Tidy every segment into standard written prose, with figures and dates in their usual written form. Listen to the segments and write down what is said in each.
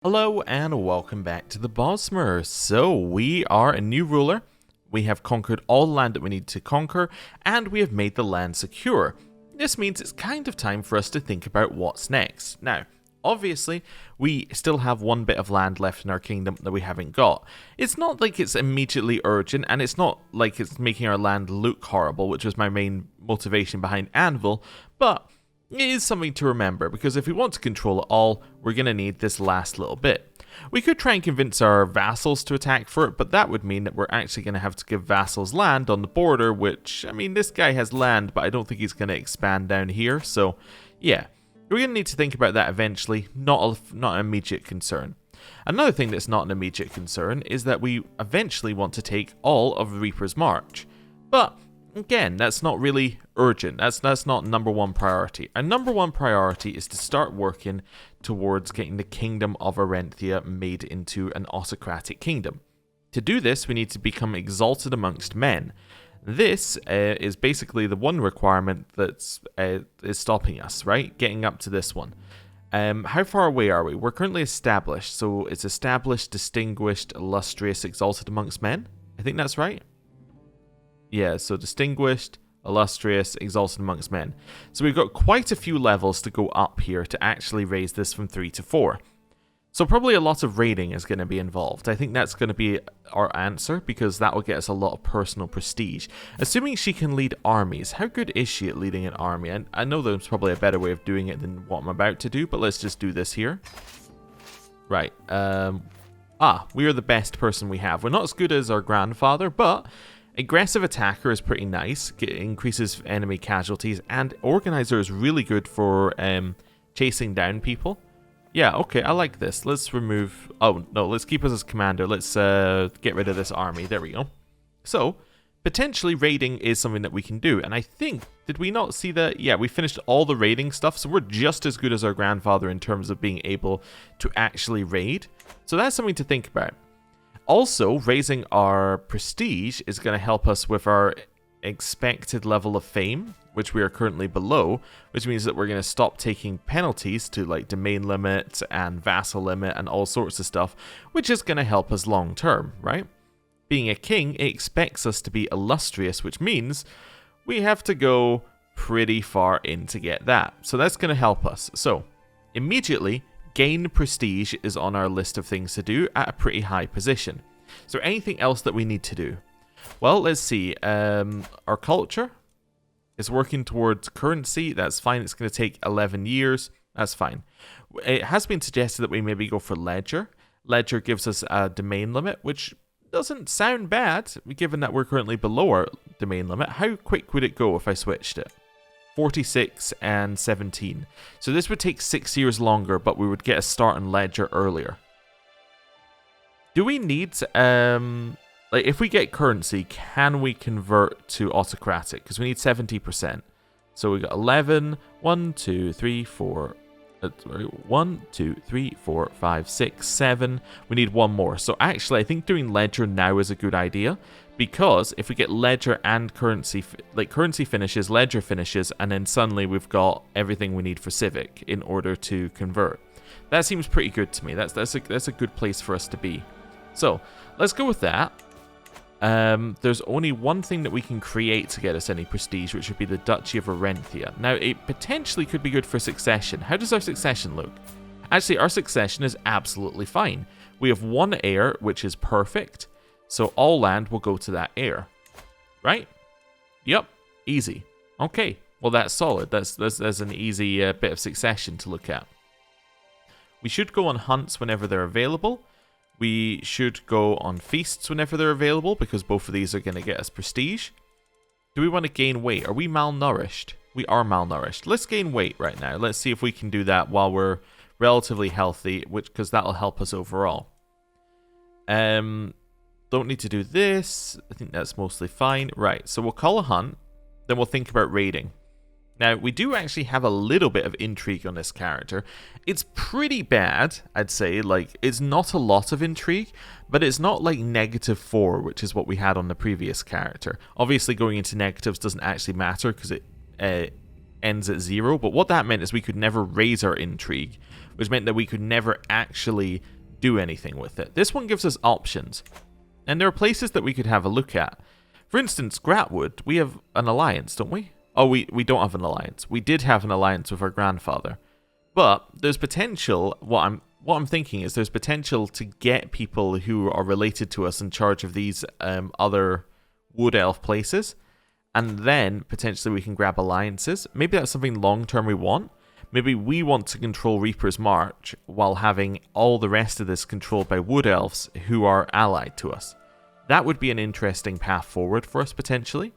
Hello and welcome back to the Bosmer. So we are a new ruler, we have conquered all the land that we need to conquer, and we have made the land secure. This means it's kind of time for us to think about what's next. Now, obviously, we still have one bit of land left in our kingdom that we haven't got. It's not like it's immediately urgent, and it's not like it's making our land look horrible, which was my main motivation behind Anvil, but it is something to remember, because if we want to control it all, we're going to need this last little bit. We could try and convince our vassals to attack for it, but that would mean that we're actually going to have to give vassals land on the border, which, I mean, this guy has land, but I don't think he's going to expand down here, so yeah. We're going to need to think about that eventually, not an immediate concern. Another thing that's not an immediate concern is that we eventually want to take all of Reaper's March, but again, that's not really urgent. That's not number one priority. Our number one priority is to start working towards getting the Kingdom of Arenthia made into an autocratic kingdom. To do this, we need to become exalted amongst men. This is basically the one requirement that's is stopping us, right? Getting up to this one. How far away are we? We're currently established, so it's established, distinguished, illustrious, exalted amongst men. I think that's right. Yeah, so distinguished, illustrious, exalted amongst men. So we've got quite a few levels to go up here to actually raise this from 3 to 4. So probably a lot of raiding is going to be involved. I think that's going to be our answer, because that will get us a lot of personal prestige. Assuming she can lead armies, how good is she at leading an army? And I know there's probably a better way of doing it than what I'm about to do, but let's just do this here. Right, we are the best person we have. We're not as good as our grandfather, but aggressive attacker is pretty nice. It increases enemy casualties, and organizer is really good for chasing down people. Yeah, okay, I like this. Let's remove... Oh, no, let's keep us as commander. Let's get rid of this army. There we go. So, potentially raiding is something that we can do. And I think, did we not see that? Yeah, we finished all the raiding stuff, so we're just as good as our grandfather in terms of being able to actually raid. So that's something to think about. Also, raising our prestige is going to help us with our expected level of fame, which we are currently below, which means that we're going to stop taking penalties to like domain limit and vassal limit and all sorts of stuff, which is going to help us long term, right? Being a king, it expects us to be illustrious, which means we have to go pretty far in to get that. So that's going to help us. So immediately, gain prestige is on our list of things to do at a pretty high position. So anything else that we need to do? Well, let's see. Our culture is working towards currency. That's fine. It's going to take 11 years. That's fine. It has been suggested that we maybe go for ledger. Ledger gives us a domain limit, which doesn't sound bad, given that we're currently below our domain limit. How quick would it go if I switched it? 46 and 17. So this would take 6 years longer, but we would get a start on ledger earlier. Do we need... like, if we get currency, can we convert to autocratic? Because we need 70%. So we got 11, 1, 2, 3, 4, 1, 2, 3, 4, 5, 6, 7. We need one more. So actually, I think doing ledger now is a good idea, because if we get ledger and currency, like currency finishes, ledger finishes, and then suddenly we've got everything we need for civic in order to convert. That seems pretty good to me. That's a good place for us to be. So let's go with that. There's only one thing that we can create to get us any prestige, which would be the Duchy of Arenthia. Now, it potentially could be good for succession. How does our succession look? Actually, our succession is absolutely fine. We have one heir, which is perfect, so all land will go to that heir. Right? Yep, easy. Okay, well that's solid. That's an easy bit of succession to look at. We should go on hunts whenever they're available. We should go on feasts whenever they're available, because both of these are going to get us prestige. Do we want to gain weight? Are we malnourished? We are malnourished. Let's gain weight right now. Let's see if we can do that while we're relatively healthy, because that'll help us overall. Don't need to do this. I think that's mostly fine. Right, so we'll call a hunt. Then we'll think about raiding. Now, we do actually have a little bit of intrigue on this character. It's pretty bad, I'd say. Like, it's not a lot of intrigue, but it's not like -4, which is what we had on the previous character. Obviously, going into negatives doesn't actually matter, because it ends at 0, but what that meant is we could never raise our intrigue, which meant that we could never actually do anything with it. This one gives us options, and there are places that we could have a look at. For instance, Gratwood, we have an alliance, don't we? Oh, we don't have an alliance. We did have an alliance with our grandfather, but there's potential. What I'm thinking is there's potential to get people who are related to us in charge of these other wood elf places, and then potentially we can grab alliances. Maybe that's something long term we want. Maybe we want to control Reaper's March while having all the rest of this controlled by wood elves who are allied to us. That would be an interesting path forward for us potentially.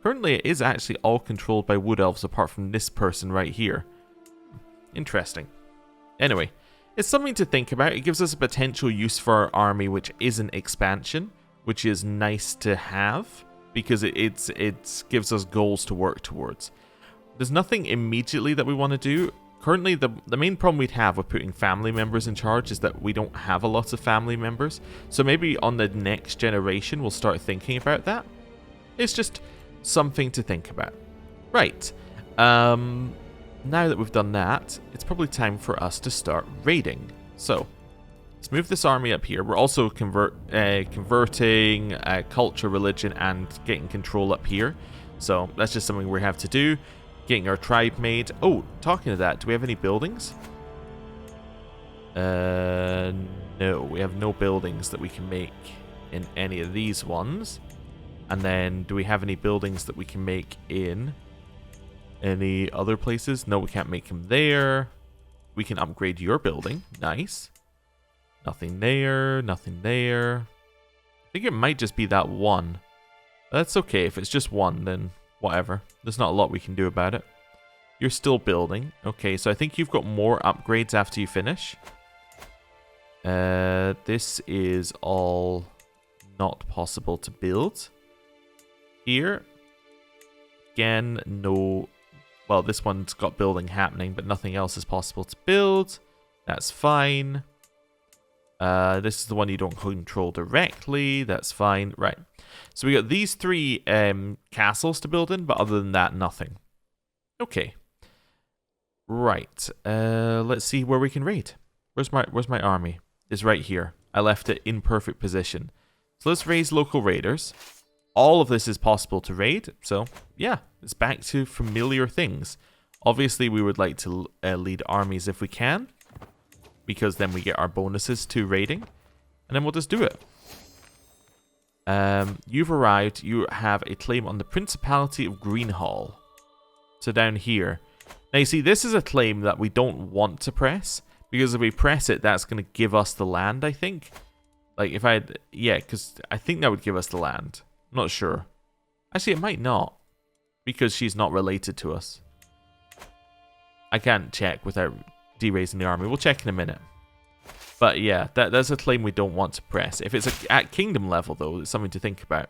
Currently it is actually all controlled by wood elves apart from this person right here. Interesting. Anyway, it's something to think about. It gives us a potential use for our army which isn't expansion, which is nice to have because it gives us goals to work towards. There's nothing immediately that we want to do. Currently, the main problem we'd have with putting family members in charge is that we don't have a lot of family members. So maybe on the next generation, we'll start thinking about that. It's just something to think about. Right. Now that we've done that, it's probably time for us to start raiding. So, let's move this army up here. We're also converting culture, religion, and getting control up here. So, that's just something we have to do. Getting our tribe made. Oh, talking to that, do we have any buildings? No, we have no buildings that we can make in any of these ones. And then, do we have any buildings that we can make in any other places? No, we can't make them there. We can upgrade your building. Nice. Nothing there, nothing there. I think it might just be that one. That's okay. If it's just one, then whatever. There's not a lot we can do about it. You're still building. Okay, so I think you've got more upgrades after you finish. This is all not possible to build. Here. Again, no. Well, this one's got building happening, but nothing else is possible to build. That's fine. This is the one you don't control directly. That's fine. Right. So we got these 3 castles to build in, but other than that, nothing. Okay. Right. Let's see where we can raid. Where's my army? It's right here. I left it in perfect position. So let's raise local raiders. All of this is possible to raid. So yeah, it's back to familiar things. Obviously, we would like to lead armies if we can, because then we get our bonuses to raiding, and then we'll just do it. You've arrived. You have a claim on the Principality of Greenhall. So down here. Now you see, this is a claim that we don't want to press, because if we press it, that's going to give us the land, I think. Like if I had, yeah, because I think that would give us the land. I'm not sure. Actually, it might not, because she's not related to us. I can't check without de-raising the army. We'll check in a minute. But yeah, that's a claim we don't want to press. If it's at kingdom level, though, it's something to think about.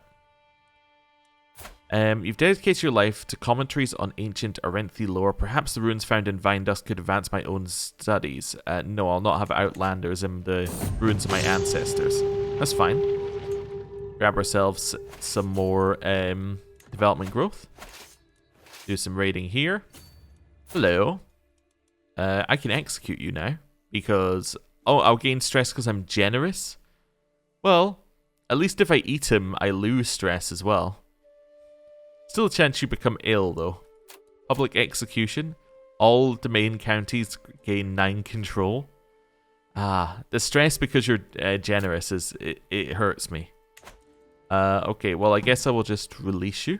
You've dedicated your life to commentaries on ancient Arenthi lore. Perhaps the ruins found in Vine Dust could advance my own studies. No, I'll not have Outlanders in the ruins of my ancestors. That's fine. Grab ourselves some more development growth. Do some raiding here. Hello. I can execute you now because... Oh, I'll gain stress because I'm generous? Well, at least if I eat him, I lose stress as well. Still a chance you become ill, though. Public execution. All domain counties gain 9 control. Ah, the stress because you're generous, it hurts me. Okay, well, I guess I will just release you.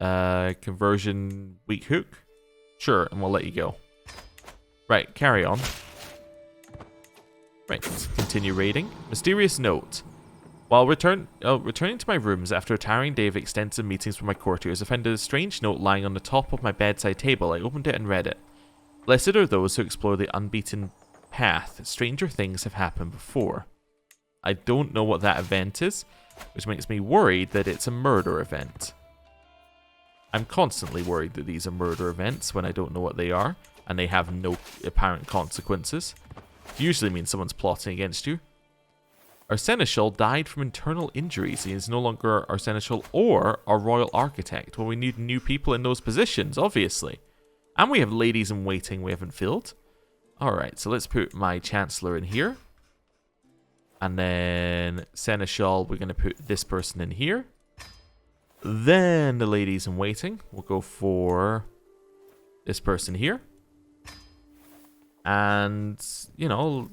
Conversion weak hook. Sure, and we'll let you go. Right, carry on. Right, let's continue raiding. Mysterious note. While returning to my rooms after a tiring day of extensive meetings with my courtiers, I found a strange note lying on the top of my bedside table. I opened it and read it. Blessed are those who explore the unbeaten path. Stranger things have happened before. I don't know what that event is, which makes me worried that it's a murder event. I'm constantly worried that these are murder events when I don't know what they are, and they have no apparent consequences. It usually means someone's plotting against you. Our seneschal died from internal injuries. He is no longer our seneschal or our royal architect. Well, we need new people in those positions, obviously. And we have ladies in waiting we haven't filled. Alright, so let's put my chancellor in here. And then seneschal, we're going to put this person in here. Then the ladies in waiting, we'll go for this person here. And, you know,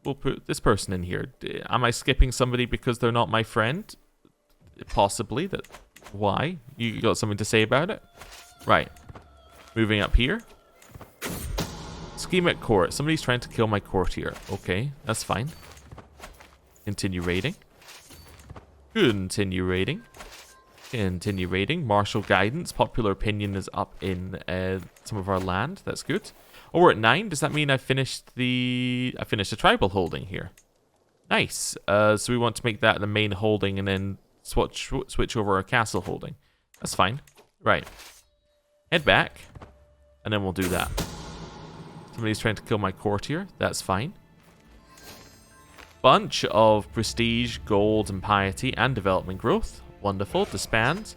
we'll put this person in here. Am I skipping somebody because they're not my friend? Possibly. Why? You got something to say about it? Right. Moving up here. Scheme at court. Somebody's trying to kill my courtier. Okay, that's fine. Continue raiding. Continue raiding. Continue raiding. Martial guidance. Popular opinion is up in some of our land. That's good. Oh, we're at 9. Does that mean I finished the tribal holding here? Nice. So we want to make that the main holding and then switch over our castle holding. That's fine. Right. Head back. And then we'll do that. Somebody's trying to kill my courtier. That's fine. Bunch of prestige, gold, and piety, and development growth. Wonderful. Disband.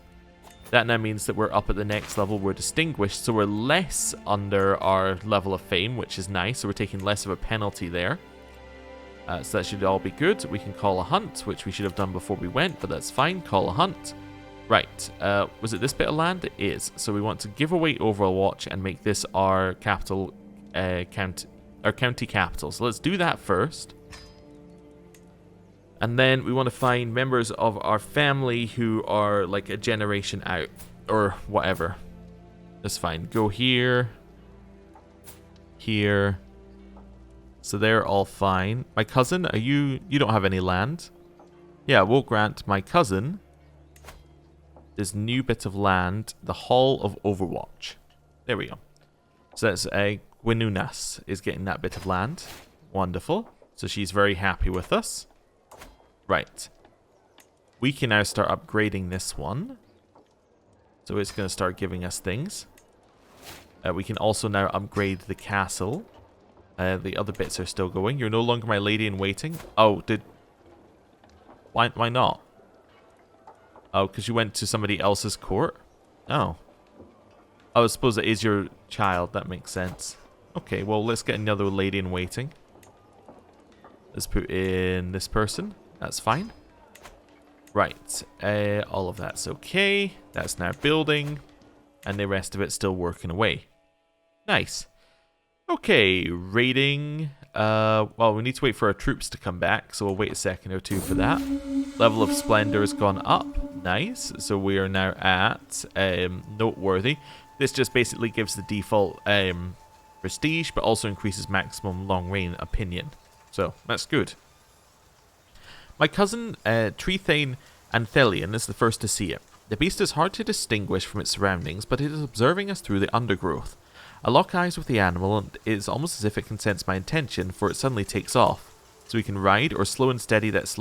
That now means that we're up at the next level. We're distinguished, so we're less under our level of fame, which is nice. So we're taking less of a penalty there. So that should all be good. We can call a hunt, which we should have done before we went, but that's fine. Call a hunt. Right. Was it this bit of land? It is. So we want to give away Overwatch and make this our capital, county capital. So let's do that first. And then we want to find members of our family who are like a generation out or whatever. That's fine. Go here. Here. So they're all fine. My cousin, are you don't have any land? Yeah, we'll grant my cousin this new bit of land, the Hall of Overwatch. There we go. So that's Gwinunas is getting that bit of land. Wonderful. So she's very happy with us. Right. We can now start upgrading this one. So it's going to start giving us things. We can also now upgrade the castle. The other bits are still going. You're no longer my lady in waiting. Oh, Why not? Oh, because you went to somebody else's court? Oh. I suppose it is your child. That makes sense. Okay, well, let's get another lady in waiting. Let's put in this person. That's fine. Right. All of that's okay. That's now building. And the rest of it's still working away. Nice. Okay, raiding. Well, we need to wait for our troops to come back, so we'll wait a second or two for that. Level of splendor has gone up. Nice. So we are now at noteworthy. This just basically gives the default prestige, but also increases maximum long-range opinion. So that's good. My cousin Trethane Anthelion is the first to see it. The beast is hard to distinguish from its surroundings, but it is observing us through the undergrowth. I lock eyes with the animal, and it is almost as if it can sense my intention, for it suddenly takes off. So we can ride, or slow and steady that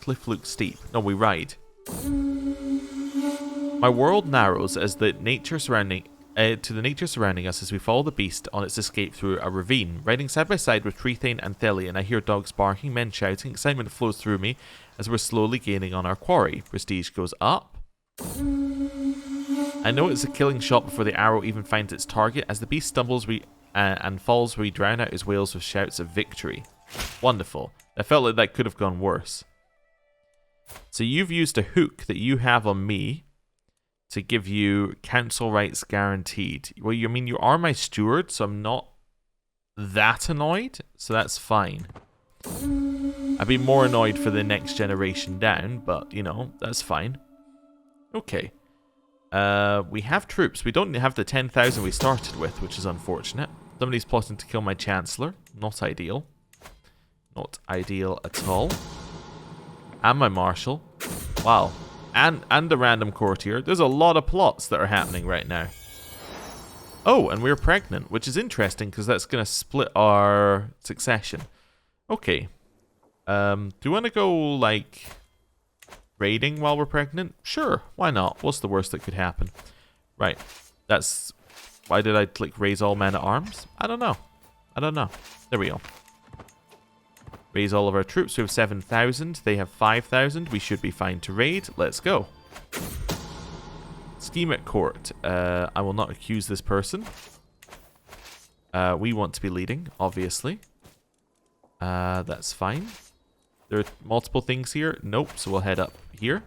cliff looks steep. No, we ride. My world narrows as the nature surrounding us as we follow the beast on its escape through a ravine. Riding side by side with Trethane and Thelian, I hear dogs barking, men shouting. Excitement flows through me as we're slowly gaining on our quarry. Prestige goes up. I know it's a killing shot before the arrow even finds its target. As the beast stumbles and falls, we drown out his wails with shouts of victory. Wonderful. I felt like that could have gone worse. So you've used a hook that you have on me to give you council rights guaranteed. Well, you mean you are my steward, so I'm not that annoyed, so that's fine. I'd be more annoyed for the next generation down, but, you know, that's fine. Okay. We have troops. We don't have the 10,000 we started with, which is unfortunate. Somebody's plotting to kill my chancellor. Not ideal. Not ideal at all. And my marshal. Wow. And the random courtier. There's a lot of plots that are happening right now. Oh, and we're pregnant, which is interesting because that's going to split our succession. Okay. Do you want to go, like, raiding while we're pregnant? Sure, why not? What's the worst that could happen? Right. That's... Why did I click raise all men at arms? I don't know. There we go. Raise all of our troops. We have 7,000. They have 5,000. We should be fine to raid. Let's go. Scheme at court. I will not accuse this person. We want to be leading, obviously. That's fine. There are multiple things here. Nope, so we'll head up here.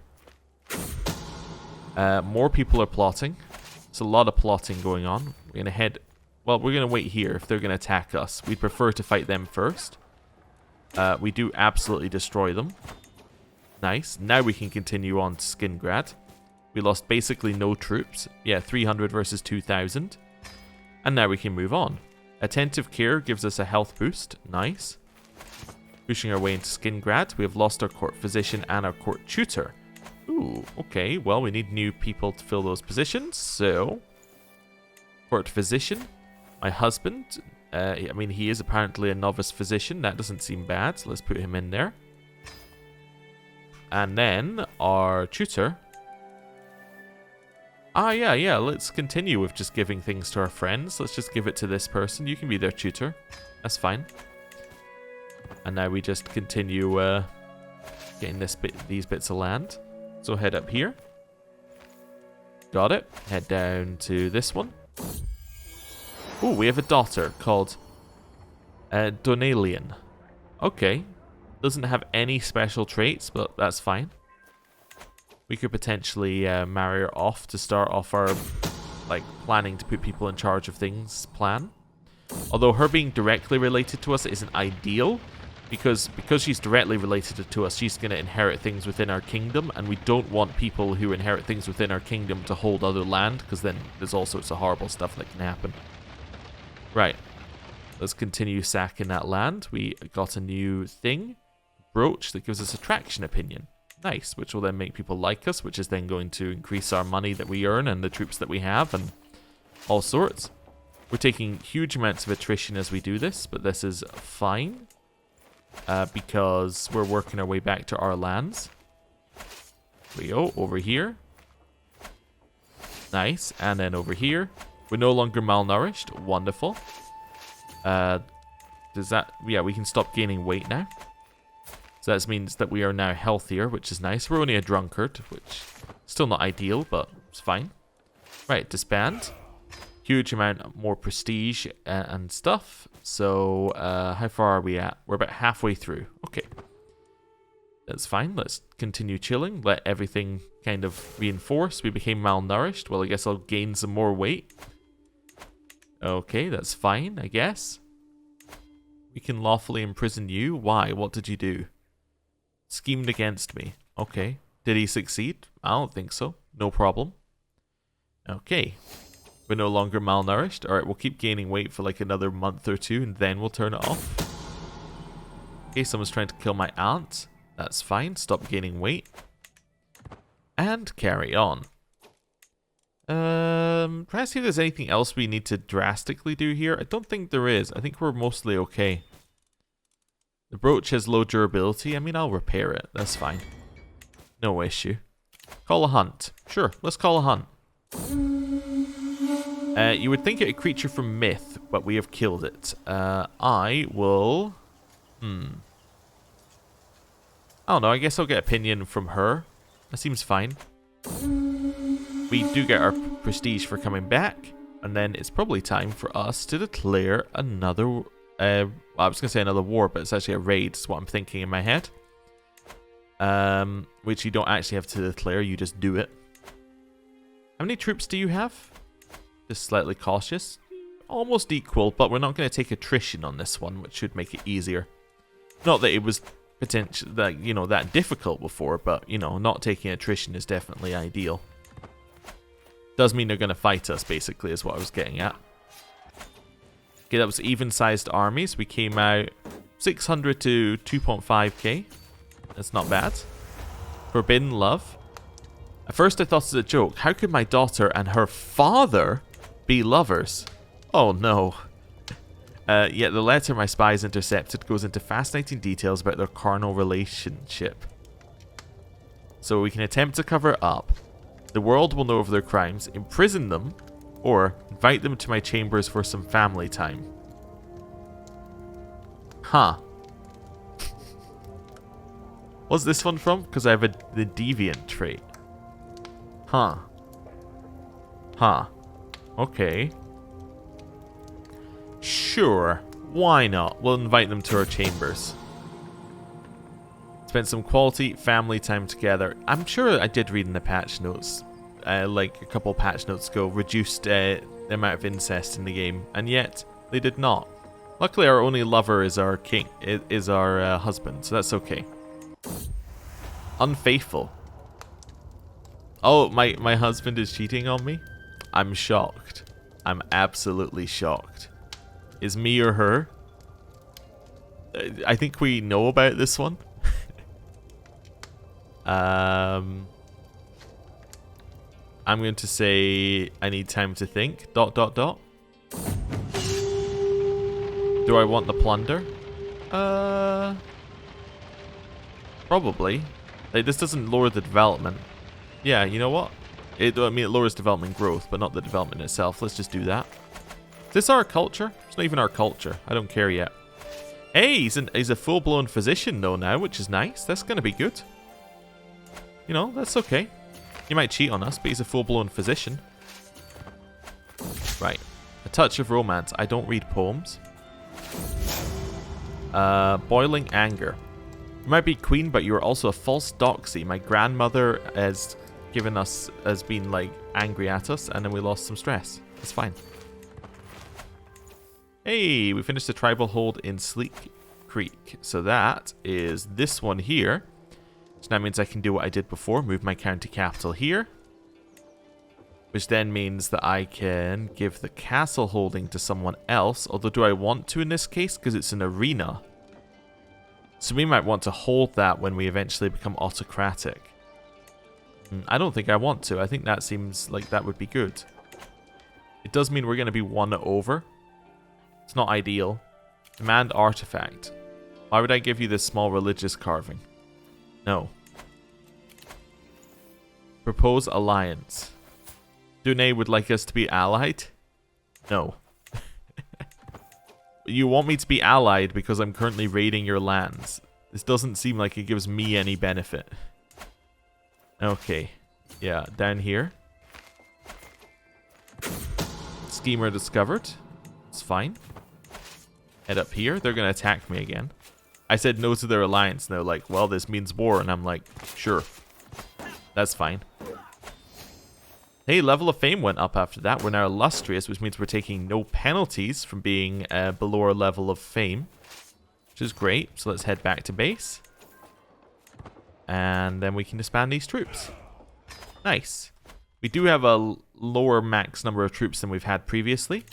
More people are plotting. There's a lot of plotting going on. We're going to head... Well, we're going to wait here if they're going to attack us. We'd prefer to fight them first. We do absolutely destroy them. Nice. Now we can continue on to Skingrad. We lost basically no troops. Yeah, 300 versus 2,000. And now we can move on. Attentive Care gives us a health boost. Nice. Pushing our way into Skingrad. We have lost our court physician and our court tutor. Ooh, okay. Well, we need new people to fill those positions. So, court physician. My husband. I mean, he is apparently a novice physician. That doesn't seem bad. So let's put him in there. And then our tutor. Yeah. Let's continue with just giving things to our friends. Let's just give it to this person. You can be their tutor. That's fine. And now we just continue getting these bits of land. So head up here. Got it. Head down to this one. Ooh, we have a daughter called Donalian. Okay. Doesn't have any special traits, but that's fine. We could potentially marry her off to start off our, like, planning to put people in charge of things plan. Although her being directly related to us isn't ideal, because she's directly related to us, she's going to inherit things within our kingdom, and we don't want people who inherit things within our kingdom to hold other land, because then there's all sorts of horrible stuff that can happen. Right. Let's continue sacking that land. We got a new thing. Brooch that gives us attraction opinion. Nice, which will then make people like us, which is then going to increase our money that we earn and the troops that we have and all sorts. We're taking huge amounts of attrition as we do this, but this is fine because we're working our way back to our lands. Here we go, over here. Nice, and then over here. We're no longer malnourished. Wonderful. Does that... Yeah, we can stop gaining weight now. So that means that we are now healthier, which is nice. We're only a drunkard, which still not ideal, but it's fine. Right, disband. Huge amount more prestige and stuff. So, how far are we at? We're about halfway through. Okay. That's fine. Let's continue chilling. Let everything kind of reinforce. We became malnourished. Well, I guess I'll gain some more weight. Okay, that's fine, I guess. We can lawfully imprison you. Why? What did you do? Schemed against me. Okay. Did he succeed? I don't think so. No problem. Okay. We're no longer malnourished. Alright, we'll keep gaining weight for like another month or two, and then we'll turn it off. Okay, someone's trying to kill my aunt. That's fine. Stop gaining weight. And carry on. Trying to see if there's anything else we need to drastically do here. I don't think there is. I think we're mostly okay. The brooch has low durability. I mean, I'll repair it. That's fine. No issue. Call a hunt. Sure, let's call a hunt. You would think it a creature from myth, but we have killed it. I will... I don't know, I guess I'll get opinion from her. That seems fine. We do get our prestige for coming back, and then it's probably time for us to declare another... well, I was going to say another war, but it's actually a raid, is what I'm thinking in my head. Which you don't actually have to declare, you just do it. How many troops do you have? Just slightly cautious. Almost equal, but we're not going to take attrition on this one, which should make it easier. Not that it was potentially that, you know, that difficult before, but, you know, not taking attrition is definitely ideal. Does mean they're going to fight us, basically, is what I was getting at. Okay, that was even-sized armies. We came out 600 to 2.5k. That's not bad. Forbidden love. At first I thought it was a joke. How could my daughter and her father be lovers? Oh no. Yet the letter my spies intercepted goes into fascinating details about their carnal relationship. So we can attempt to cover it up. The world will know of their crimes, imprison them, or invite them to my chambers for some family time. Huh. What's this one from? Because I have the deviant trait. Huh. Huh. Okay. Sure. Why not? We'll invite them to our chambers. Spent some quality family time together. I'm sure I did read in the patch notes, like a couple patch notes ago, reduced the amount of incest in the game, and yet they did not. Luckily, our only lover is our king, is our husband, so that's okay. Unfaithful. Oh, my husband is cheating on me? I'm shocked. I'm absolutely shocked. Is me or her? I think we know about this one. I'm going to say I need time to think. ... Do I want the plunder? Probably. Like, this doesn't lower the development. Yeah, you know what? I mean, it lowers development growth, but not the development itself. Let's just do that. Is this our culture? It's not even our culture. I don't care yet. Hey, he's a full-blown physician though now, which is nice. That's going to be good. You know, that's okay. He might cheat on us, but he's a full-blown physician. Right. A touch of romance. I don't read poems. Boiling anger. You might be queen, but you're also a false doxy. My grandmother has been like angry at us, and then we lost some stress. It's fine. Hey, we finished the tribal hold in Sleek Creek. So that is this one here. So that means I can do what I did before, move my county capital here. Which then means that I can give the castle holding to someone else. Although, do I want to in this case? Because it's an arena. So we might want to hold that when we eventually become autocratic. I don't think I want to. I think that seems like that would be good. It does mean we're going to be won over. It's not ideal. Demand artifact. Why would I give you this small religious carving? No. Propose alliance. Dune would like us to be allied? No. You want me to be allied because I'm currently raiding your lands. This doesn't seem like it gives me any benefit. Okay. Yeah, down here. Schemer discovered. It's fine. Head up here. They're going to attack me again. I said no to their alliance, and they're like, well, this means war. And I'm like, sure. That's fine. Hey, level of fame went up after that. We're now illustrious, which means we're taking no penalties from being below our level of fame. Which is great. So let's head back to base. And then we can disband these troops. Nice. We do have a lower max number of troops than we've had previously.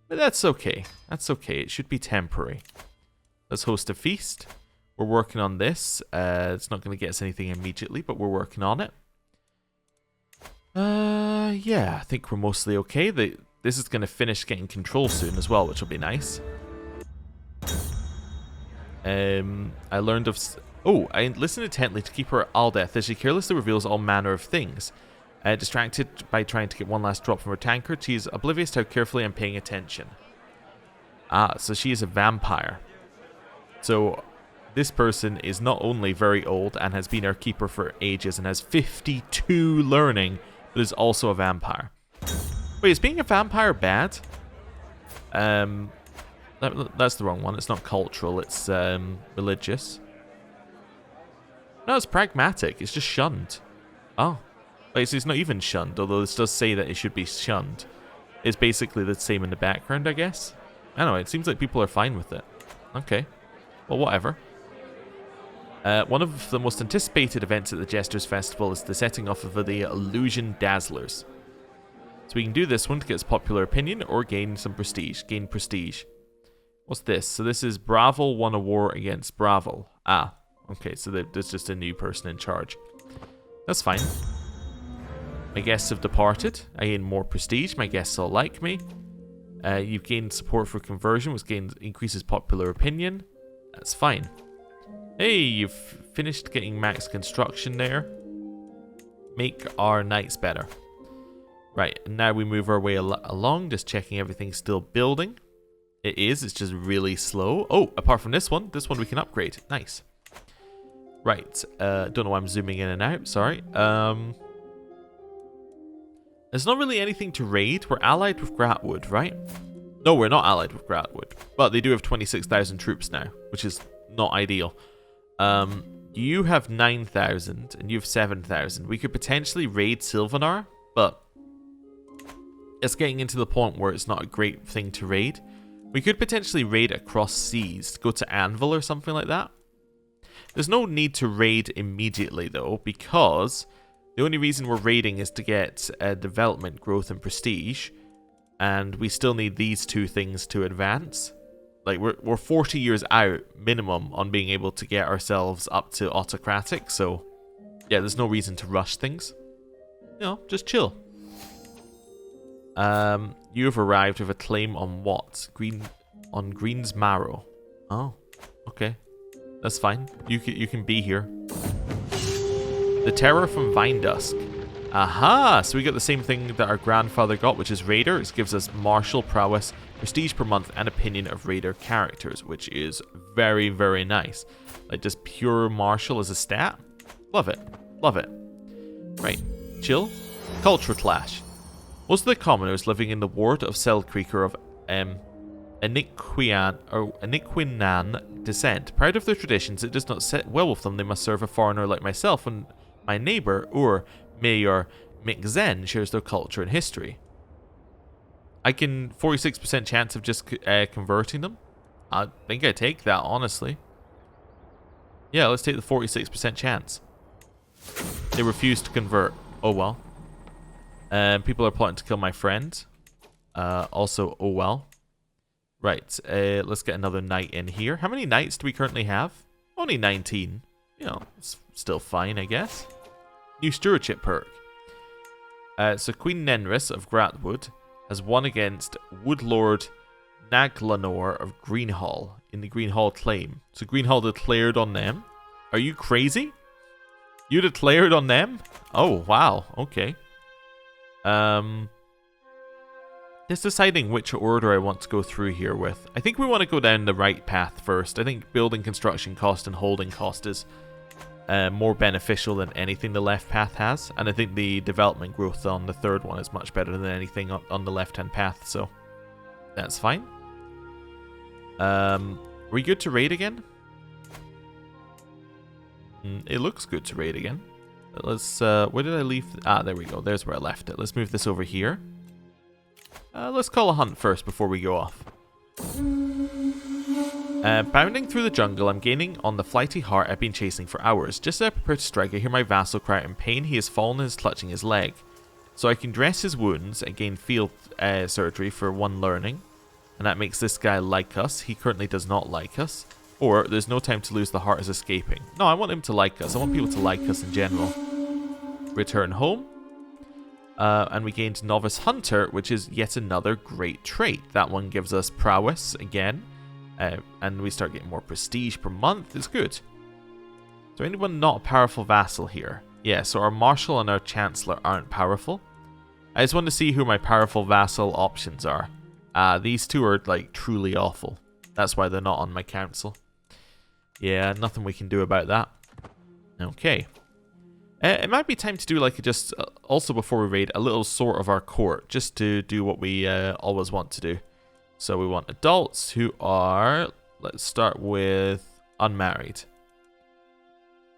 But that's okay. That's okay. It should be temporary. Let's host a feast. We're working on this. It's not going to get us anything immediately, but we're working on it. Yeah, I think we're mostly okay. This is going to finish getting control soon as well, which will be nice. I learned of... Oh, I listened intently to keep her Aldeth as she carelessly reveals all manner of things. Distracted by trying to get one last drop from her tankard, she's oblivious to how carefully I'm paying attention. Ah, so she is a vampire. So this person is not only very old and has been our keeper for ages and has 52 learning, but is also a vampire. Wait, is being a vampire bad? That's the wrong one. It's not cultural, it's religious. No, it's pragmatic. It's just shunned. Oh. Wait, so it's not even shunned, although this does say that it should be shunned. It's basically the same in the background, I guess. I don't know, it seems like people are fine with it. Okay. Well, whatever. One of the most anticipated events at the Jesters Festival is the setting off of the Illusion Dazzlers. So we can do this one to get its popular opinion or gain some prestige. Gain prestige. What's this? So this is Bravo won a war against Bravo. Ah, okay, so there's just a new person in charge. That's fine. My guests have departed. I gain more prestige. My guests all like me. You've gained support for conversion, which increases popular opinion. That's fine. Hey, you've finished getting max construction there. Make our knights better. Right, and now we move our way along, just checking everything's still building. It is, it's just really slow. Oh, apart from this one we can upgrade. Nice. Right. Don't know why I'm zooming in and out. Sorry. There's not really anything to raid. We're allied with Gratwood, right? No, we're not allied with Gratwood. But they do have 26,000 troops now, which is not ideal. You have 9,000 and you have 7,000. We could potentially raid Sylvanar, but it's getting into the point where it's not a great thing to raid. We could potentially raid across seas, go to Anvil or something like that. There's no need to raid immediately though, because the only reason we're raiding is to get development, growth, and prestige, and we still need these two things to advance. Like, we're 40 years out, minimum, on being able to get ourselves up to autocratic, so yeah, there's no reason to rush things. You know, just chill. You have arrived with a claim on what? On Green's Marrow. Oh, okay. That's fine. You can be here. The Terror from Vine Dusk. Aha! So we got the same thing that our grandfather got, which is Raider. It gives us martial prowess, prestige per month, and opinion of Raider characters, which is very, very nice. Like, just pure martial as a stat. Love it. Love it. Right. Chill. Culture clash. Most of the commoners living in the ward of Selkreek are of Aniquinan descent. Proud of their traditions, it does not sit well with them. They must serve a foreigner like myself, and my neighbour, Mayor Mikzen, shares their culture and history. I can 46% chance of just converting them. I think I take that, honestly. Yeah, let's take the 46% chance. They refuse to convert. Oh well. People are plotting to kill my friend. Also, oh well. Right, let's get another knight in here. How many knights do we currently have? Only 19. You know, it's still fine, I guess. New stewardship perk. So Queen Nenris of Gratwood has won against Woodlord Naglanor of Greenhall in the Greenhall claim. So Greenhall declared on them. Are you crazy? You declared on them? Oh, wow. Okay. Just deciding which order I want to go through here with. I think we want to go down the right path first. I think building construction cost and holding cost is more beneficial than anything the left path has. And I think the development growth on the third one is much better than anything on the left-hand path, so that's fine. We good to raid again? It looks good to raid again. Let's, where did I leave? Ah, there we go. There's where I left it. Let's move this over here. Let's call a hunt first before we go off. Bounding through the jungle, I'm gaining on the flighty hart I've been chasing for hours. Just as I prepare to strike, I hear my vassal cry out in pain. He has fallen and is clutching his leg. So I can dress his wounds and gain field surgery for 1 learning. And that makes this guy like us. He currently does not like us. Or, there's no time to lose, the heart is escaping. No, I want him to like us. I want people to like us in general. Return home. And we gained Novice Hunter, which is yet another great trait. That one gives us prowess again. And we start getting more prestige per month. It's good. So anyone not a powerful vassal here? Yeah, so our Marshal and our Chancellor aren't powerful. I just want to see who my powerful vassal options are. These two are, like, truly awful. That's why they're not on my council. Yeah, nothing we can do about that. Okay. It might be time to do, like, just, also before we raid, a little sort of our court, just to do what we always want to do. So we want adults who are, let's start with unmarried.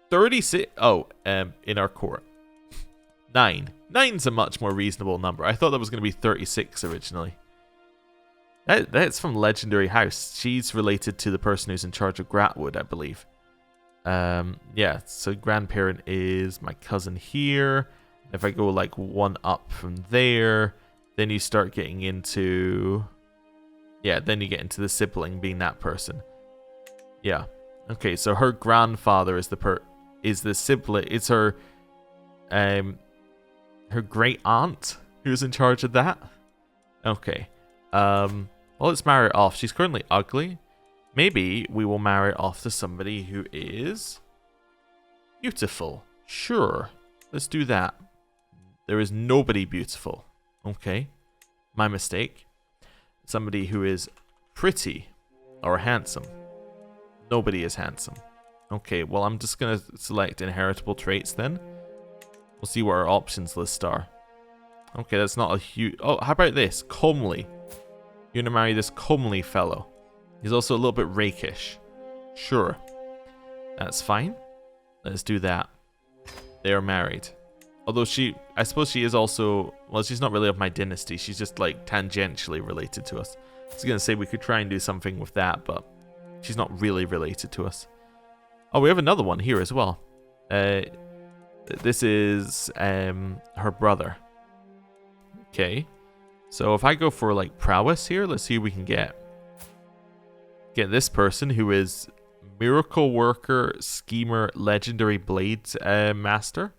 36, in our court. 9. 9's a much more reasonable number. I thought that was going to be 36 originally. That's from Legendary House. She's related to the person who's in charge of Gratwood, I believe. Yeah, so grandparent is my cousin here. If I go like 1 up from there, then you start getting into... Yeah, then you get into the sibling being that person. Yeah. Okay, so her grandfather is the sibling. It's her great aunt who's in charge of that. Okay. Well, let's marry her off. She's currently ugly. Maybe we will marry her off to somebody who is beautiful. Sure. Let's do that. There is nobody beautiful. Okay. My mistake. Somebody who is pretty or handsome. Nobody is handsome. Okay, well, I'm just going to select inheritable traits then. We'll see what our options list are. Okay, that's not a huge... Oh, how about this? Comely. You're going to marry this comely fellow. He's also a little bit rakish. Sure. That's fine. Let's do that. They are married. Although I suppose she is also... Well, she's not really of my dynasty. She's just, like, tangentially related to us. I was going to say we could try and do something with that, but she's not really related to us. Oh, we have another one here as well. This is her brother. Okay. So if I go for, like, prowess here, let's see what we can get. Get this person who is miracle worker, schemer, legendary blade master.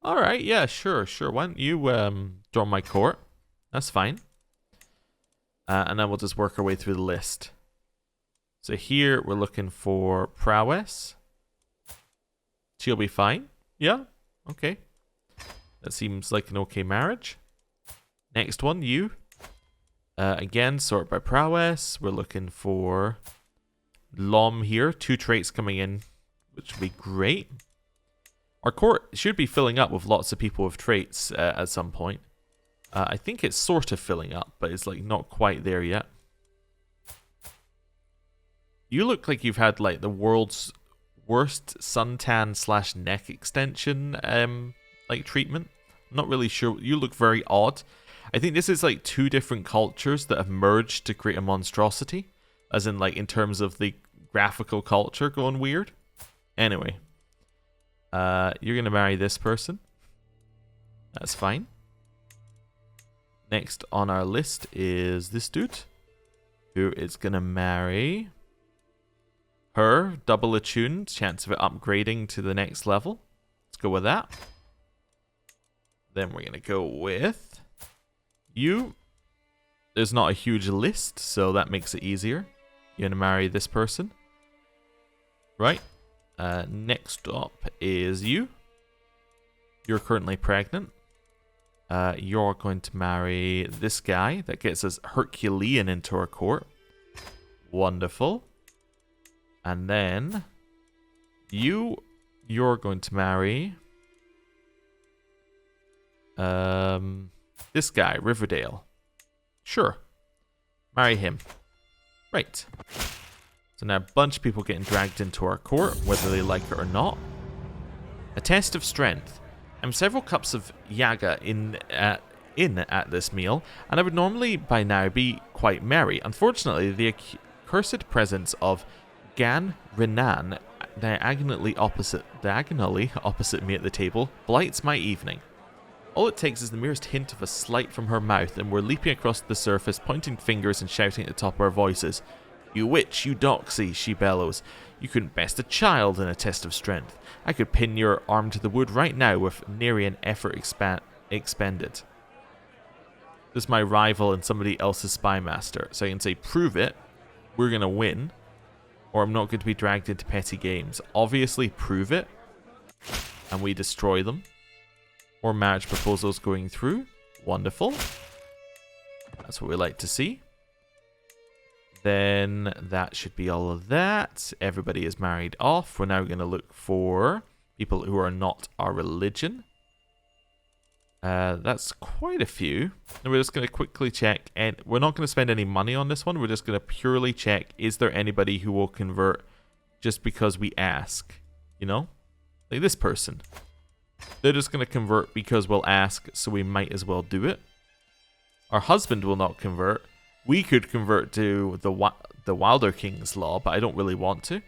Alright, yeah, sure. Why don't you join my court? That's fine. And then we'll just work our way through the list. So here we're looking for prowess. She'll be fine. Yeah, okay. That seems like an okay marriage. Next one, you. Again, sort by prowess. We're looking for Lom here. 2 traits coming in, which would be great. Our court should be filling up with lots of people with traits at some point. I think it's sort of filling up, but it's like not quite there yet. You look like you've had like the world's worst suntan / neck extension like treatment. I'm not really sure. You look very odd. I think this is like 2 different cultures that have merged to create a monstrosity. As in like in terms of the graphical culture going weird. Anyway. You're going to marry this person. That's fine. Next on our list is this dude. Who is going to marry her. Double attuned. Chance of it upgrading to the next level. Let's go with that. Then we're going to go with you. There's not a huge list, so that makes it easier. You're going to marry this person. Right. Next up is you. You're currently pregnant. You're going to marry this guy. That gets us Herculean into our court. Wonderful. And then you're going to marry this guy, Riverdale. Sure. Marry him. Right. So now a bunch of people getting dragged into our court, whether they like it or not. A test of strength. I'm several cups of Yaga in at this meal, and I would normally by now be quite merry. Unfortunately, the accursed presence of Gan Renan diagonally opposite me at the table blights my evening. All it takes is the merest hint of a slight from her mouth, and we're leaping across the surface, pointing fingers and shouting at the top of our voices. You witch, you doxy, she bellows. You couldn't best a child in a test of strength. I could pin your arm to the wood right now with nary an effort expended. This is my rival and somebody else's spy master, so I can say, prove it, we're going to win, or I'm not going to be dragged into petty games. Obviously, prove it, and we destroy them. Or marriage proposals going through. Wonderful. That's what we like to see. Then that should be all of that. Everybody is married off. We're now going to look for people who are not our religion. That's quite a few. And we're just going to quickly check. And we're not going to spend any money on this one. We're just going to purely check, is there anybody who will convert just because we ask? You know? Like this person. They're just going to convert because we'll ask, so we might as well do it. Our husband will not convert. We could convert to the Wilder King's law, but I don't really want to.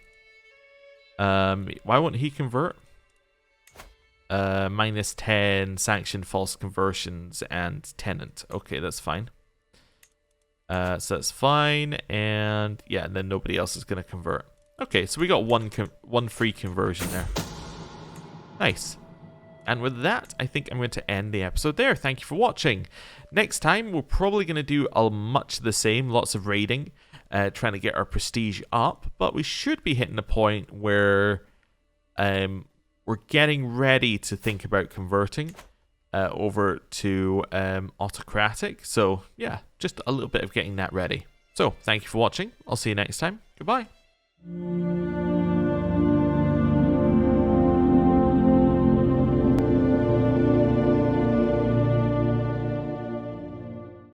Why won't he convert? -10, sanctioned false conversions, and tenant. Okay, that's fine. So that's fine, and yeah, and then nobody else is going to convert. Okay, so we got one free conversion there. Nice. And with that, I think I'm going to end the episode there. Thank you for watching. Next time, we're probably going to do much the same. Lots of raiding, trying to get our prestige up. But we should be hitting a point where we're getting ready to think about converting over to autocratic. So, yeah, just a little bit of getting that ready. So, thank you for watching. I'll see you next time. Goodbye.